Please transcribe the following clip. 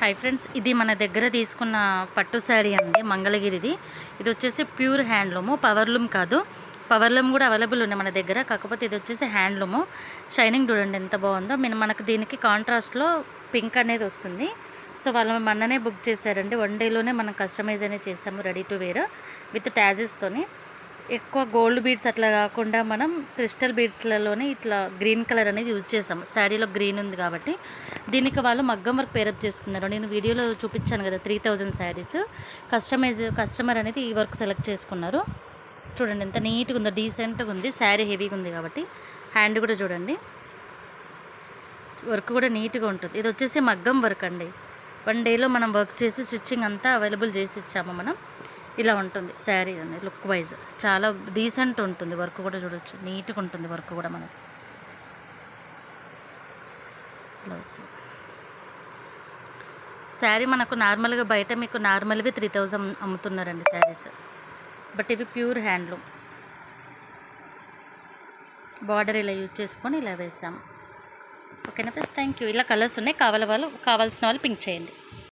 Hi friends, ఇది మన దగ్గర తీసుకున్న పట్టు శారీ అండి, మంగళగిరిది. ఇది వచ్చేసి ప్యూర్ హ్యాండ్లూము, పవర్లూమ్ కాదు. పవర్లూమ్ కూడా అవైలబుల్ ఉన్నాయి మన దగ్గర, కాకపోతే ఇది వచ్చేసి హ్యాండ్లూము. షైనింగ్ చూడండి ఎంత బాగుందో. మనకు దీనికి కాంట్రాస్ట్లో పింక్ అనేది వస్తుంది. సో వాళ్ళు మొన్ననే బుక్ చేశారండి, 1 డేలోనే మనం కస్టమైజ్ అనేది చేసాము, రెడీ టు వేర్ విత్ ట్యాజెస్తోని. ఎక్కువ గోల్డ్ బీడ్స్ అట్లా కాకుండా మనం క్రిస్టల్ బీడ్స్లలోనే ఇట్లా గ్రీన్ కలర్ అనేది యూజ్ చేసాము. శారీలో గ్రీన్ ఉంది కాబట్టి దీనికి వాళ్ళు మగ్గం వర్క్ పేరప్ చేసుకున్నారు. నేను వీడియోలో చూపించాను కదా 3000 శారీస్. కస్టమర్ అనేది ఈ వర్క్ సెలెక్ట్ చేసుకున్నారు. చూడండి ఎంత నీట్గా ఉందో, డీసెంట్గా ఉంది. శారీ హెవీగా ఉంది కాబట్టి హ్యాండ్ కూడా చూడండి, వర్క్ కూడా నీట్గా ఉంటుంది. ఇది వచ్చేసి మగ్గం వర్క్ అండి. 1 డేలో మనం వర్క్ చేసి స్టిచ్చింగ్ అంతా అవైలబుల్ చేసి ఇచ్చాము మనం. ఇలా ఉంటుంది శారీ అనేది లుక్ వైజ్, చాలా డీసెంట్ ఉంటుంది. వర్క్ కూడా చూడొచ్చు, నీట్గా ఉంటుంది వర్క్ కూడా. మనకి బ్లౌజ్ శారీ మనకు నార్మల్గా బయట మీకు నార్మల్వి 3000 అమ్ముతున్నారండి శారీస్, బట్ ఇవి ప్యూర్ హ్యాండ్లూమ్. బార్డర్ ఇలా యూజ్ చేసుకొని ఇలా వేసాము. ఓకేనా ఫ్రెండ్స్, థ్యాంక్ యూ. ఇలా కలర్స్ ఉన్నాయి, కావాల్సిన వాళ్ళు పింక్ చేయండి.